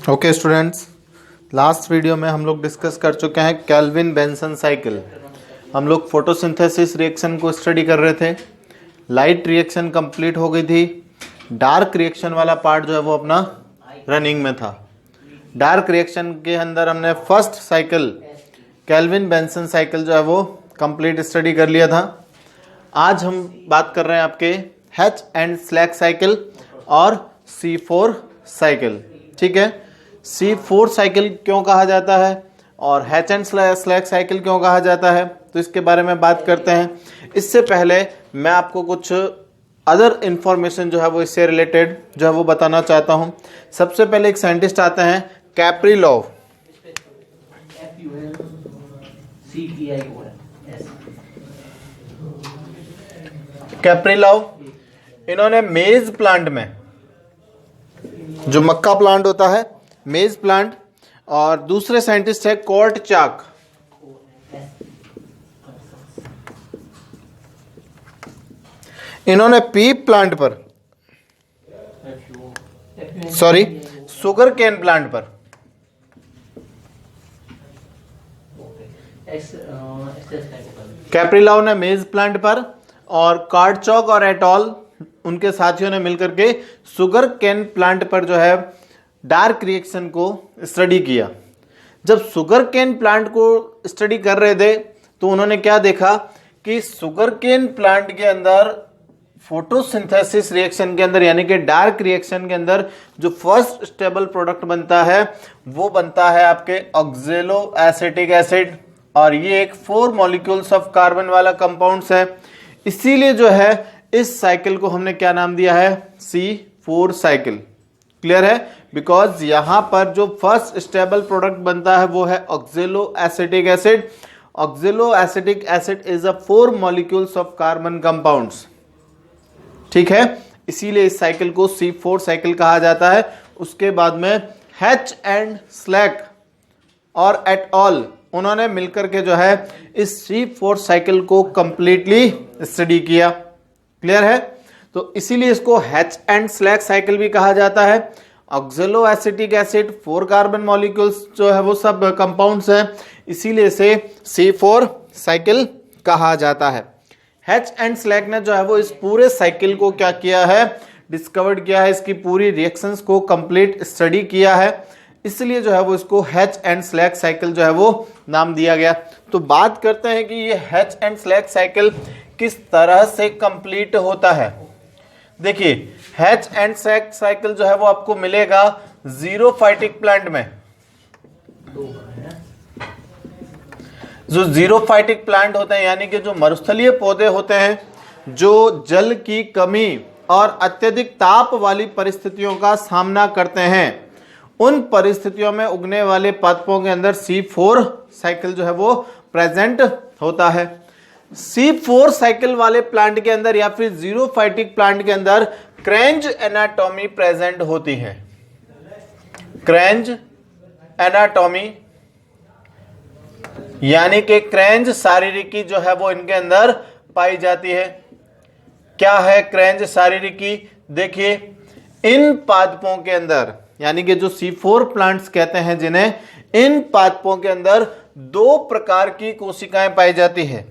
Okay students, last video में हम लोग डिस्कस कर चुके हैं केल्विन बेंसन साइकिल। हम लोग फोटोसिंथेसिस रिएक्शन को स्टडी कर रहे थे। लाइट रिएक्शन कंप्लीट हो गई थी। डार्क रिएक्शन वाला पार्ट जो है वो अपना रनिंग में था। डार्क रिएक्शन के अंदर हमने first cycle kelvin Benson cycle जो है वो कंप्लीट स्टडी कर लिया था। आज हम बात कर रहे हैं आपके हैच एंड स्लैक साइकिल और C4 साइकिल। ठीक है, C4 साइकिल क्यों कहा जाता है और हैच एंड स्लैक साइकिल क्यों कहा जाता है, तो इसके बारे में बात करते हैं। इससे पहले मैं आपको कुछ अदर इंफॉर्मेशन जो है वो इससे रिलेटेड जो है वो बताना चाहता हूं। सबसे पहले एक साइंटिस्ट आते हैं कैप्रिलॉव। कैप्रिलॉव इन्होंने मेज प्लांट में, जो मक्का प्लांट होता है, मेज प्लांट, और दूसरे साइंटिस्ट है कोर्टचाक। इन्होंने पीप प्लांट पर, सॉरी, शुगर केन प्लांट पर, कैप्रिलॉव ने मेज प्लांट पर और कार्डचॉक और एटॉल उनके साथियों ने मिलकर के शुगर केन प्लांट पर जो है डार्क रिएक्शन को स्टडी किया। जब शुगर केन प्लांट को स्टडी कर रहे थे तो उन्होंने क्या देखा कि शुगर केन प्लांट के अंदर फोटोसिंथेसिस रिएक्शन के अंदर, यानी कि डार्क रिएक्शन के अंदर, जो फर्स्ट स्टेबल प्रोडक्ट बनता है वो बनता है आपके ऑक्जेलो एसिटिक एसिड, और ये एक 4 मॉलिक्यूल्स ऑफ कार्बन वाला कंपाउंड्स है। इसीलिए जो है इस साइकिल को हमने क्या नाम दिया है, C4 साइकिल। क्लियर है, बिकॉज यहां पर जो फर्स्ट स्टेबल प्रोडक्ट बनता है वो है oxaloacetic acid. ऑक्जेलो acetic acid is a 4 molecules of carbon compounds. ठीक है, इसीलिए इस साइकिल को C4 साइकिल कहा जाता है। उसके बाद में हैच एंड स्लैक और एट ऑल उन्होंने मिलकर के जो है इस C4 साइकिल को कंप्लीटली स्टडी किया। क्लियर है, तो इसीलिए इसको हैच एंड स्लैक साइकिल भी कहा जाता है। Oxaloacetic acid, 4 carbon molecules जो है वो सब कंपाउंड्स हैं, इसीलिए इसे C4 साइकिल कहा जाता है। हैच एंड स्लैक ने जो है वो इस पूरे साइकिल को क्या किया है, डिस्कवर्ड किया है, इसकी पूरी रिएक्शंस को कंप्लीट स्टडी किया है, इसलिए जो है वो इसको हैच एंड स्लैक साइकिल जो है वो नाम दिया गया। तो बात करते हैं कि ये हैच एंड स्लैक साइकिल किस तरह से कंप्लीट होता है। देखिए, हैच एंड स्लैक साइकिल जो है वो आपको मिलेगा जीरोफाइटिक प्लांट में। जो जीरोफाइटिक प्लांट होते हैं, यानी कि जो मरुस्थलीय पौधे होते हैं, जो जल की कमी और अत्यधिक ताप वाली परिस्थितियों का सामना करते हैं, उन परिस्थितियों में उगने वाले पादपों के अंदर C4 साइकिल जो है वो प्रेजेंट होता है। C4 साइकिल वाले प्लांट के अंदर या फिर जीरोफाइटिक प्लांट के अंदर क्रेंज एनाटॉमी प्रेजेंट होती है। क्रेंज एनाटॉमी यानी कि क्रेंज शारीरिकी जो है वो इनके अंदर पाई जाती है। क्या है क्रेंज शारीरिकी? देखिए, इन पादपों के अंदर, यानी कि जो C4 प्लांट्स कहते हैं जिन्हें, इन पादपों के अंदर 2 प्रकार की कोशिकाएं पाई जाती है।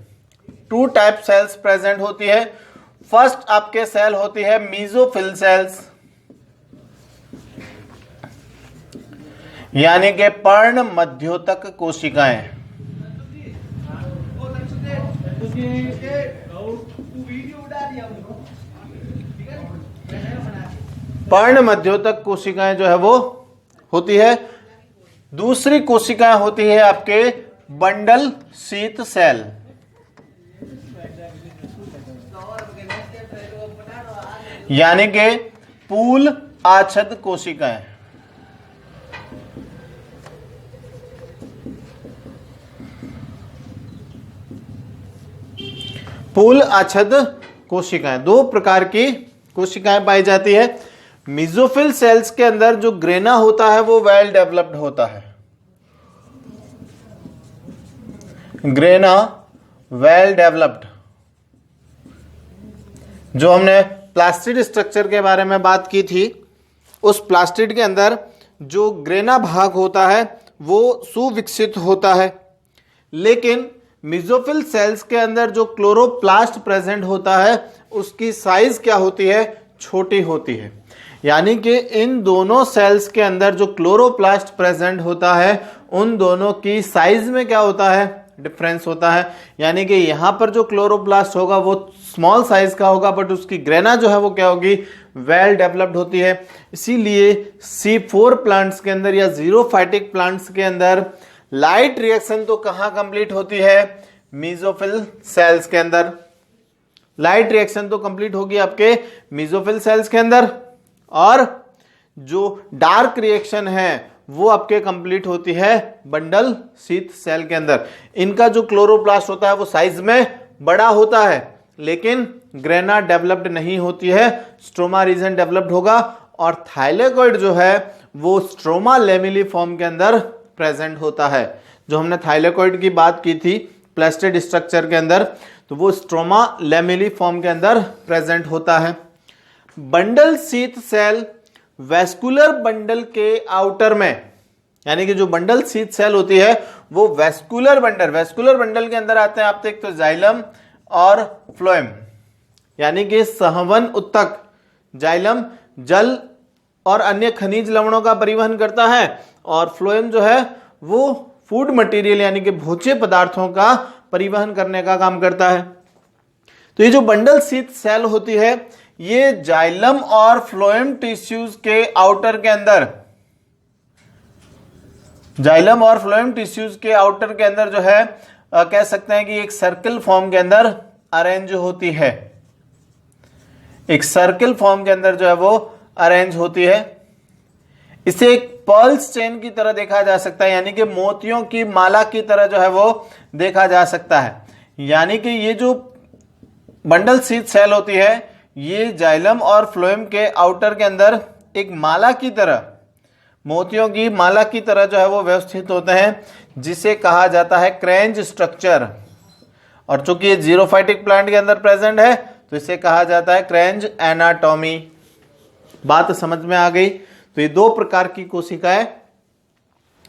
2 टाइप सेल्स प्रेजेंट होती है। फर्स्ट आपके सेल होती है मीजोफिल सेल्स, यानी कि पर्ण मध्योतक कोशिकाएं। पर्ण मध्योतक कोशिकाएं जो है वो होती है। दूसरी कोशिकाएं होती है आपके बंडल शीत सेल, यानी कि पूल आच्छद कोशिकाएं। पूल आच्छद कोशिकाएं, 2 प्रकार की कोशिकाएं पाई जाती है। मीजोफिल सेल्स के अंदर जो ग्रेना होता है वो वेल डेवलप्ड होता है। ग्रेना वेल डेवलप्ड, जो हमने प्लास्टिड स्ट्रक्चर के बारे में बात की थी, उस प्लास्टिड के अंदर जो ग्रेना भाग होता है वो सुविकसित होता है, लेकिन मेसोफिल सेल्स के अंदर जो क्लोरोप्लास्ट प्रेजेंट होता है उसकी साइज क्या होती है, छोटी होती है। यानी कि इन दोनों सेल्स के अंदर जो क्लोरोप्लास्ट प्रेजेंट होता है उन दोनों की साइज में क्या होता है, डिफरेंस होता है। यानी कि यहां पर जो क्लोरोप्लास्ट होगा वो स्मॉल साइज का होगा, बट उसकी ग्रेना जो है वो क्या होगी, वेल डेवलप्ड होती है। इसीलिए C4 प्लांट्स के अंदर या जीरोफाइटिक प्लांट्स के अंदर लाइट रिएक्शन तो कहां कंप्लीट होती है, मेसोफिल सेल्स के अंदर। लाइट रिएक्शन तो कंप्लीट होगी आपके मेसोफिल सेल्स के अंदर, और जो डार्क रिएक्शन है वो आपके कंप्लीट होती है बंडल शीथ सेल के अंदर। इनका जो क्लोरोप्लास्ट होता है वो साइज में बड़ा होता है, लेकिन ग्रेना डेवलप्ड नहीं होती है, स्ट्रोमा रीजन डेवलप्ड होगा। और थाइलेकोइड जो है वो स्ट्रोमा लेमिलिफॉर्म के अंदर प्रेजेंट होता है। जो हमने थाइलेकोइड की बात की थी प्लास्टिड स्ट्रक्चर के अंदर, तो वो स्ट्रोमा लेमिलिफॉर्म के अंदर प्रेजेंट होता है। Bundle sheath cell vascular bundle के आउटर में, यानी कि जो बंडल शीथ सेल होती है वो वेस्कुलर बंडल के अंदर आते हैं आप देख तो जाइलम और फ्लोएम, यानी कि संवहन उत्तक। जाइलम जल और अन्य खनिज लवणों का परिवहन करता है, और फ्लोएम जो है वो फूड मटेरियल यानी कि भोज्य पदार्थों का परिवहन करने का काम करता है। तो ये जो बंडल शीथ सेल होती है ये जाइलम और फ्लोएम टिश्यूज के आउटर के अंदर, जाइलम और फ्लोएम टिश्यूज के आउटर के अंदर जो है कह सकते हैं कि एक सर्कल फॉर्म के अंदर अरेंज होती है। एक सर्कल फॉर्म के अंदर जो है वो अरेंज होती है। इसे एक पर्ल्स चेन की तरह देखा जा सकता है, यानी कि मोतियों की माला की तरह जो है वो देखा जा सकता है। यानी कि ये जो बंडल शीथ सेल होती है ये जाइलम और फ्लोएम के आउटर के अंदर एक माला की तरह, मोतियों की माला की तरह जो है वो व्यवस्थित होते हैं, जिसे कहा जाता है क्रेंज स्ट्रक्चर। और चूंकि ये जीरोफाइटिक प्लांट के अंदर प्रेजेंट है तो इसे कहा जाता है क्रेंज एनाटॉमी। बात समझ में आ गई। तो ये दो प्रकार की कोशिकाएं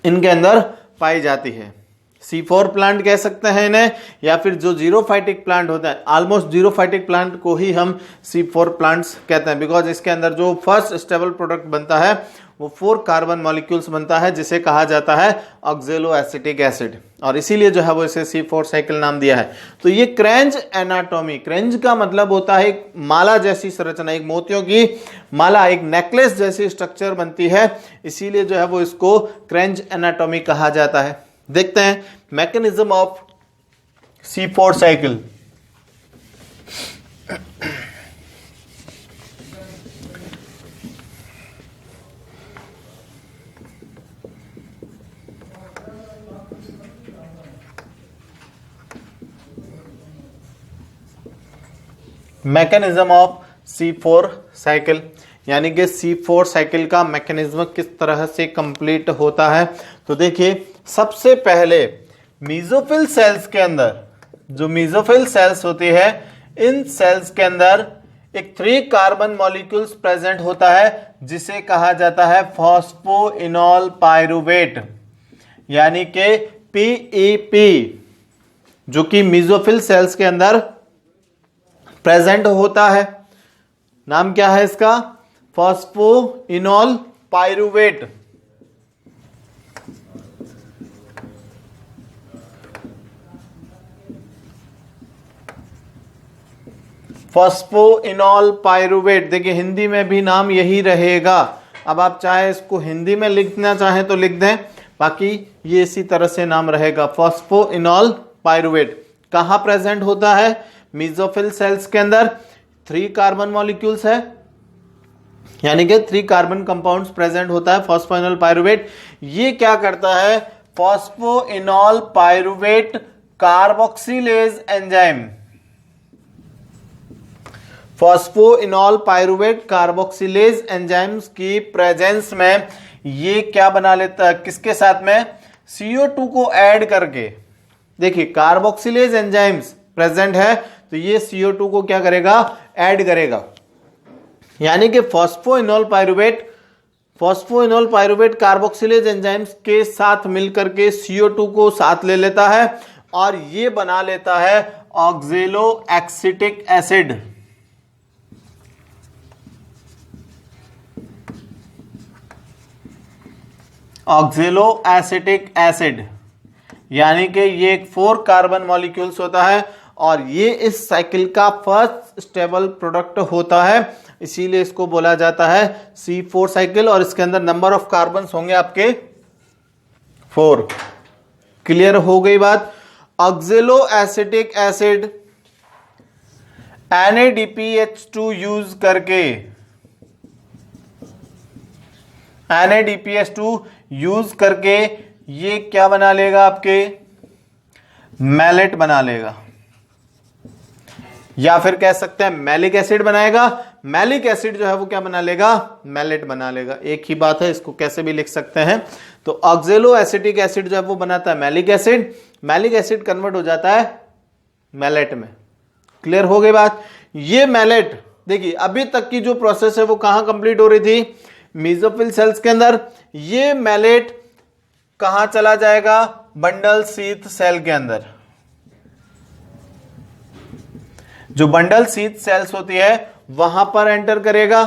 इनके अंदर पाई जाती है। C4 प्लांट कह सकते हैं इन्हें, या फिर जो जीरोफाइटिक प्लांट होता है, ऑलमोस्ट जीरोफाइटिक प्लांट को ही हम C4 प्लांट्स कहते हैं, बिकॉज इसके अंदर जो फर्स्ट स्टेबल प्रोडक्ट बनता है वो 4 कार्बन मॉलिक्यूल्स बनता है, जिसे कहा जाता है ऑक्जेलो एसिटिक एसिड, और इसीलिए जो है वो इसे C4 साइकिल नाम दिया है। तो ये क्रेंज एनाटॉमी, क्रेंज का मतलब होता है एक माला जैसी संरचना, एक मोतियों की माला, एक नेकलेस जैसी स्ट्रक्चर बनती है, इसीलिए जो है वो इसको क्रेंज एनाटॉमी कहा जाता है। देखते हैं mechanism of C4 cycle. Mechanism of C4 cycle, यानी कि C4 साइकिल का मैकेनिज्म किस तरह से कंप्लीट होता है। तो देखिए सबसे पहले मेसोफिल सेल्स के अंदर, जो मेसोफिल सेल्स होती है इन सेल्स के अंदर एक 3 कार्बन मॉलिक्यूल्स प्रेजेंट होता है, जिसे कहा जाता है फॉस्फोइनोल पाइरुवेट, यानी कि PEP, जो कि मेसोफिल सेल्स के अंदर प्रेजेंट होता है। नाम क्या है इसका, फॉस्फोइनोल पाइरुवेट। फॉस्फोइनोल पाइरुवेट, देखिए हिंदी में भी नाम यही रहेगा। अब आप चाहे इसको हिंदी में लिखना चाहें तो लिख दें, बाकी ये इसी तरह से नाम रहेगा फॉस्फोइनोल पाइरुवेट। कहां प्रेजेंट होता है, मेसोफिल सेल्स के अंदर 3 कार्बन मॉलिक्यूल्स है, यानी कि 3 कार्बन कंपाउंड्स प्रेजेंट होता है फॉस्फोइनोल पाइरुवेट। ये क्या करता है, phosphoenol pyruvate carboxylase enzyme, phosphoenol pyruvate carboxylase enzymes की प्रेजेंस में ये क्या बना लेता है, किसके साथ में, CO2 को ऐड करके। देखिए कार्बोक्सिलेज एंजाइम्स प्रेजेंट है तो ये CO2 को क्या करेगा, ऐड करेगा, यानी कि phosphoenol pyruvate phosphoenol pyruvate carboxylase enzymes के साथ मिलकर के CO2 को साथ ले लेता है और ये बना लेता है oxaloacetic acid. ऑक्जेलो acetic acid यानी कि ये एक 4 कार्बन मॉलिक्यूल्स होता है और ये इस साइकिल का फर्स्ट स्टेबल प्रोडक्ट होता है, इसीलिए इसको बोला जाता है C4 साइकिल। और इसके अंदर नंबर ऑफ कार्बन्स होंगे आपके 4। क्लियर हो गई बात। ऑक्जेलो एसिटिक एसिड NADPH2 यूज करके NADPH2 यूज करके ये क्या बना लेगा, आपके मैलेट बना लेगा, या फिर कह सकते हैं मैलिक एसिड बनाएगा। मैलिक एसिड जो है वो क्या बना लेगा, मैलेट बना लेगा। एक ही बात है, इसको कैसे भी लिख सकते हैं। तो ऑक्जेलो एसिटिक एसिड जो है वो बनाता है malic acid, malic acid convert हो जाता है मैलेट में। क्लियर हो गई बात। ये मैलेट देखिए अभी तक की जो प्रोसेस है वो कहां कंप्लीट हो रही थी, मेसोफिल सेल्स के अंदर। ये मैलेट कहां चला जाएगा, बंडल शीथ सेल के अंदर। जो बंडल शीथ सेल्स होती है वहां पर एंटर करेगा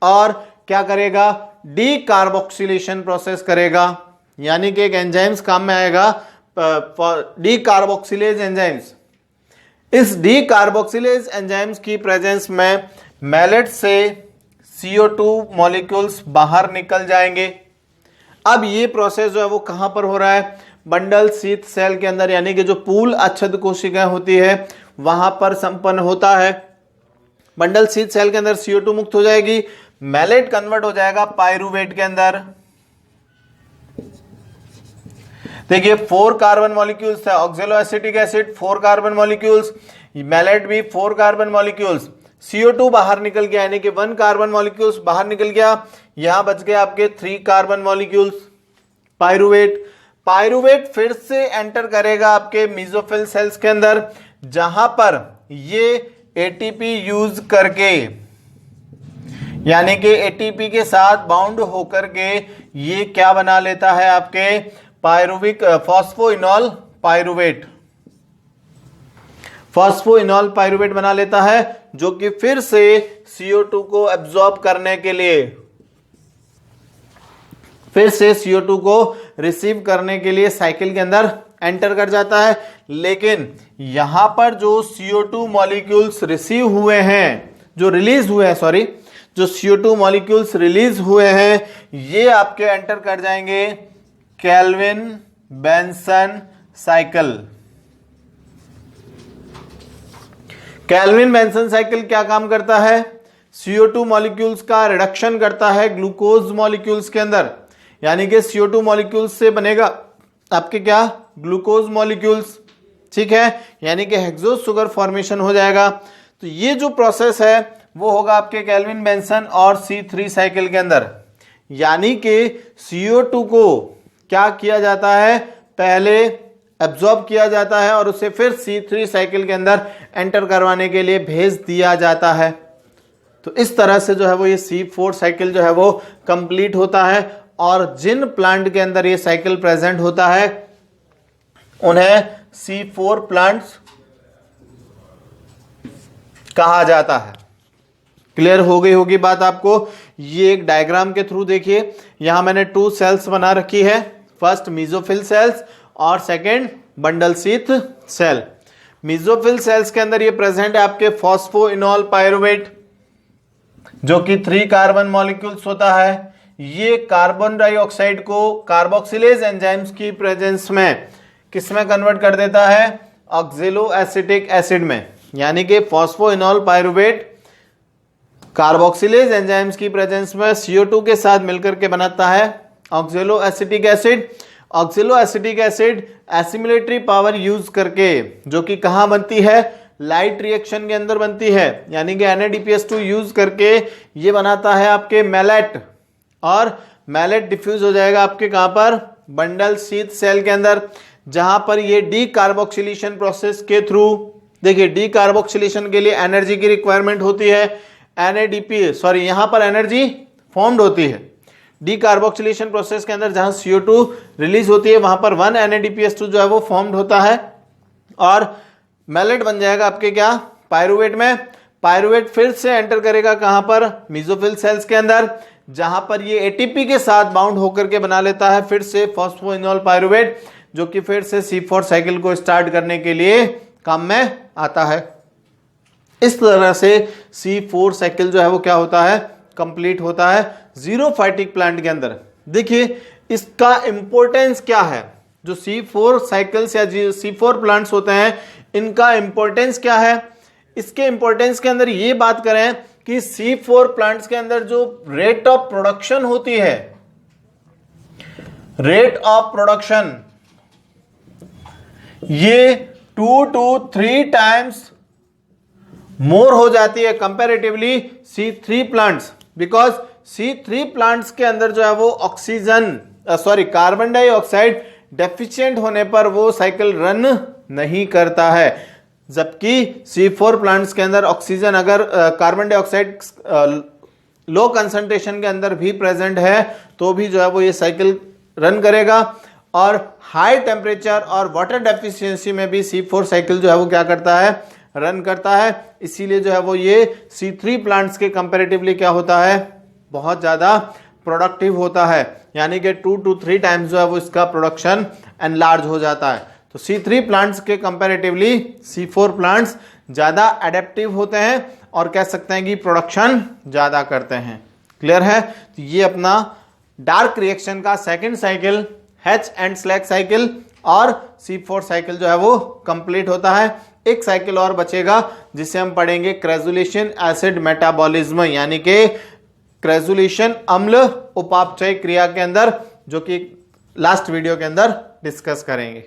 और क्या करेगा, डी कार्बोक्सिलेशन प्रोसेस करेगा, यानी कि एक एंजाइम्स काम में आएगा, डी कार्बोक्सिलेज एंजाइम्स। इस डी कार्बोक्सिलेज एंजाइम्स की प्रेजेंस में मैलेट से CO2 मॉलिक्यूल्स बाहर निकल जाएंगे। अब ये प्रोसेस जो है वो कहां पर हो रहा है, बंडल शीथ सेल के अंदर, यानी कि जो पूल अच्छद कोशिकाएं होती है वहां पर संपन्न होता है। बंडल शीथ सेल के अंदर CO2 मुक्त हो जाएगी, मैलेट कन्वर्ट हो जाएगा पाइरुवेट के अंदर। देखिए 4 कार्बन मॉलिक्यूल्स है, oxaloacetic acid 4 carbon molecules, malate भी 4 कार्बन मॉलिक्यूल्स। CO2 बाहर निकल गया, यानी कि 1 कार्बन मॉलिक्यूल्स बाहर निकल गया, यहां बच गए आपके 3 कार्बन मॉलिक्यूल्स। पाइरुवेट फिर से एंटर करेगा आपके मेसोफिल सेल्स के अंदर, जहां पर ये ATP यूज करके, यानी कि ATP के साथ बाउंड होकर के ये क्या बना लेता है, आपके pyruvic phosphoenol pyruvate. Phosphoenol pyruvate बना लेता है, जो कि फिर से CO2 को एब्जॉर्ब करने के लिए, फिर से CO2 को रिसीव करने के लिए साइकिल के अंदर एंटर कर जाता है। लेकिन यहां पर जो CO2 मॉलिक्यूल्स रिसीव हुए हैं, जो रिलीज हुए हैं, सॉरी, जो CO2 मॉलिक्यूल्स रिलीज हुए हैं, ये आपके एंटर कर जाएंगे kelvin Benson cycle. Kelvin Benson cycle क्या काम करता है, CO2 मॉलिक्यूल्स का रिडक्शन करता है ग्लूकोज मॉलिक्यूल्स के अंदर, यानी कि CO2 मॉलिक्यूल्स से बनेगा आपके क्या, ग्लूकोज मॉलिक्यूल्स। ठीक है, यानी कि हेक्सोस शुगर फॉर्मेशन हो जाएगा। तो ये जो प्रोसेस है वो होगा आपके केल्विन बेंसन और C3 साइकिल के अंदर, यानी कि CO2 को क्या किया जाता है, पहले एब्जॉर्ब किया जाता है और उसे फिर C3 साइकिल के अंदर एंटर करवाने के लिए भेज दिया जाता है। तो इस तरह से जो है वो ये C4 साइकिल जो है वो कंप्लीट होता है। और जिन प्लांट के अंदर ये साइकिल प्रेजेंट होता है उन्हें C4 प्लांट्स कहा जाता है। क्लियर हो गई होगी बात आपको। ये एक डायग्राम के थ्रू देखिए, यहां मैंने 2 सेल्स बना रखी है, फर्स्ट मेसोफिल सेल्स और second bundle sheath cell. Mesophyll cells के अंदर ये प्रेजेंट है आपके फॉस्फोइनोल पाइरुवेट, जो कि 3 कार्बन मॉलिक्यूल्स होता है। ये कार्बन डाइऑक्साइड को कार्बोक्सिलेज एंजाइम्स की प्रेजेंस में किस में कन्वर्ट कर देता है, ऑक्जेलो एसिटिक एसिड में, यानी कि फॉस्फोइनोल पाइरुवेट कार्बोक्सिलेज एंजाइम्स की प्रेजेंस में CO2 के साथ मिलकर के बनाता है oxaloacetic acid. ऑक्जेलो acetic acid assimilatory power use करके, जो कि कहां बनती है, लाइट रिएक्शन के अंदर बनती है, यानी कि NADPH2 यूज करके ये बनाता है आपके मैलेट, और मैलेट डिफ्यूज हो जाएगा आपके कहां पर, बंडल शीथ सेल के अंदर, जहां पर ये डी कार्बोक्सिलेशन प्रोसेस के थ्रू, देखिए डी कार्बोक्सिलेशन के लिए एनर्जी की रिक्वायरमेंट होती है, यहां पर एनर्जी फॉर्म्ड होती है। डीकार्बोक्सिलेशन प्रोसेस के अंदर जहां CO2 रिलीज होती है वहां पर 1 NADPH2 जो है वो फॉर्म्ड होता है और मैलेट बन जाएगा आपके क्या, पायरुवेट में। पायरुवेट फिर से एंटर करेगा कहां पर, मेसोफिल सेल्स के अंदर, जहां पर ये ATP के साथ बाउंड होकर के बना लेता है फिर से फॉस्फोइनोल पायरुवेट, जो कि फिर से C4 साइकिल को स्टार्ट करने के लिए काम में आता है। इस तरह से C4 साइकिल जो है वो क्या होता है, कंप्लीट होता है जीरोफाइटिक प्लांट के अंदर। देखिए इसका इंपॉर्टेंस क्या है, जो C4 साइकिल्स या C4 प्लांट्स होते हैं इनका इंपॉर्टेंस क्या है। इसके इंपॉर्टेंस के अंदर ये बात करें कि C4 प्लांट्स के अंदर जो रेट ऑफ प्रोडक्शन होती है, रेट ऑफ प्रोडक्शन ये 2 to 3 टाइम्स मोर हो जाती है comparatively C3 plants, because C3 plants के अंदर जो है वो कार्बन डाइऑक्साइड डेफिशिएंट होने पर वो साइकिल रन नहीं करता है, जबकि C4 प्लांट्स के अंदर ऑक्सीजन अगर कार्बन डाइऑक्साइड लो कंसंट्रेशन के अंदर भी प्रेजेंट है तो भी जो है वो ये साइकिल रन करेगा। और हाई टेम्परेचर और वाटर डेफिशिएंसी में भी C4 साइकिल जो है वो क्या करता है, रन करता है। इसीलिए जो है वो ये C3 प्लांट्स के कंपैरेटिवली क्या होता है, बहुत ज्यादा प्रोडक्टिव होता है, यानी कि 2 to 3 टाइम्स जो है वो इसका प्रोडक्शन एनलार्ज हो जाता है। तो C3 प्लांट्स के कंपैरेटिवली C4 प्लांट्स ज्यादा एडेप्टिव होते हैं और कह सकते हैं कि प्रोडक्शन ज्यादा करते हैं। क्लियर है। तो ये अपना डार्क रिएक्शन का second cycle H and slag cycle और C4 साइकिल जो है वो कंप्लीट होता है। एक साइकिल और बचेगा जिसे हम पढ़ेंगे क्रेजुलेशन एसिड मेटाबॉलिज्म, यानी कि क्रेजुलेशन अम्ल उपापचय क्रिया के अंदर, जो कि लास्ट वीडियो के अंदर डिस्कस करेंगे।